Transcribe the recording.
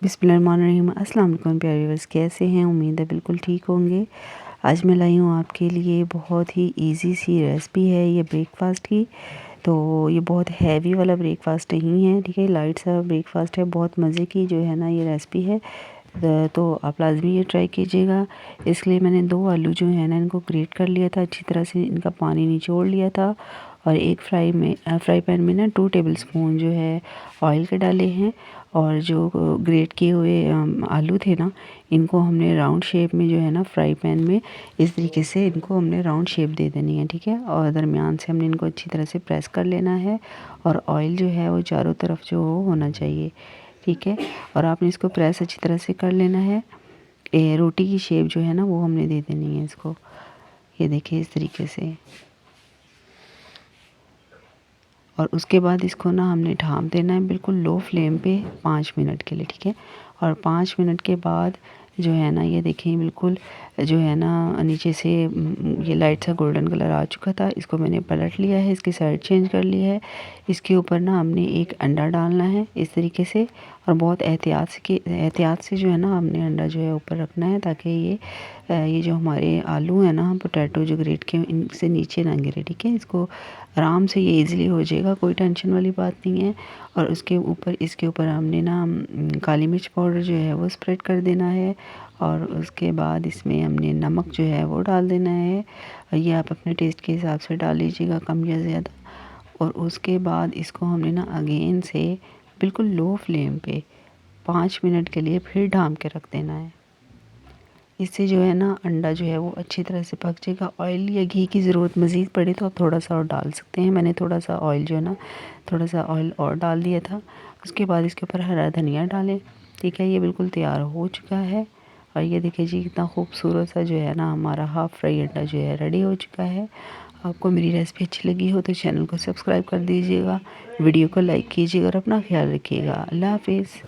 बिस्मिल्लाहिर्रहमानिर्रहीम। अस्सलाम वालेकुम प्यारे व्यूअर्स, कैसे हैं? उम्मीद है बिल्कुल ठीक होंगे। आज मैं लाई हूँ आपके लिए बहुत ही इजी सी रेसिपी है ये ब्रेकफास्ट की। तो ये बहुत हैवी वाला ब्रेकफास्ट नहीं है, ठीक है, लाइट सा ब्रेकफास्ट है। बहुत मज़े की जो है ना ये रेसिपी है। तो आप लाजमी ये ट्राई कीजिएगा। इसलिए मैंने 2 आलू जो है ना इनको ग्रेट कर लिया था, अच्छी तरह से इनका पानी निचोड़ लिया था। और एक फ्राई पैन में ना 2 टेबल स्पून जो है ऑयल के डाले हैं। और जो ग्रेट किए हुए आलू थे ना, इनको हमने राउंड शेप में जो है ना फ्राई पैन में इस तरीके से इनको हमने राउंड शेप दे देनी है, ठीक है। और दरमियान से हमने इनको अच्छी तरह से प्रेस कर लेना है। और ऑयल जो है वो चारों तरफ जो होना चाहिए, ठीक है। और आपने इसको प्रेस अच्छी तरह से कर लेना है। रोटी की शेप जो है ना वो हमने दे देनी है इसको। ये देखिए इस तरीके से। और उसके बाद इसको ना हमने ढाँप देना है बिल्कुल लो फ्लेम पे 5 मिनट के लिए, ठीक है। और 5 मिनट के बाद जो है ना ये देखिए बिल्कुल जो है ना नीचे से ये लाइट सा गोल्डन कलर आ चुका था। इसको मैंने पलट लिया है, इसकी साइड चेंज कर ली है। इसके ऊपर ना हमने एक अंडा डालना है इस तरीके से। और बहुत एहतियात से जो है ना हमने अंडा जो है ऊपर रखना है, ताकि ये जो हमारे आलू हैं ना पोटैटो जो ग्रेट के इनसे नीचे ना गिरे, ठीक है। इसको आराम से ये इजीली हो जाएगा, कोई टेंशन वाली बात नहीं है। और इसके ऊपर हमने ना काली मिर्च पाउडर जो है वो स्प्रेड कर देना है। और उसके बाद इसमें हमने नमक जो है वो डाल देना है। ये आप अपने टेस्ट के हिसाब से डाल लीजिएगा, कम या ज़्यादा। और उसके बाद इसको हमने ना अगेन से बिल्कुल लो फ्लेम पे 5 मिनट के लिए फिर ढाँप के रख देना है। इससे जो है ना अंडा जो है वो अच्छी तरह से पक जाएगा। ऑयल या घी की ज़रूरत मज़ीद पड़े तो आप थोड़ा सा और डाल सकते हैं। मैंने थोड़ा सा ऑयल जो है ना थोड़ा सा ऑयल और डाल दिया था। उसके बाद इसके ऊपर हरा धनिया डालें, ठीक है। ये बिल्कुल तैयार हो चुका है। और ये देखिए जी कितना खूबसूरत सा जो है ना हमारा हाफ़ फ्राई अंडा जो है रेडी हो चुका है। आपको मेरी रेसिपी अच्छी लगी हो तो चैनल को सब्सक्राइब कर दीजिएगा, वीडियो को लाइक कीजिएगा और अपना ख्याल रखिएगा। अल्लाह हाफिज़।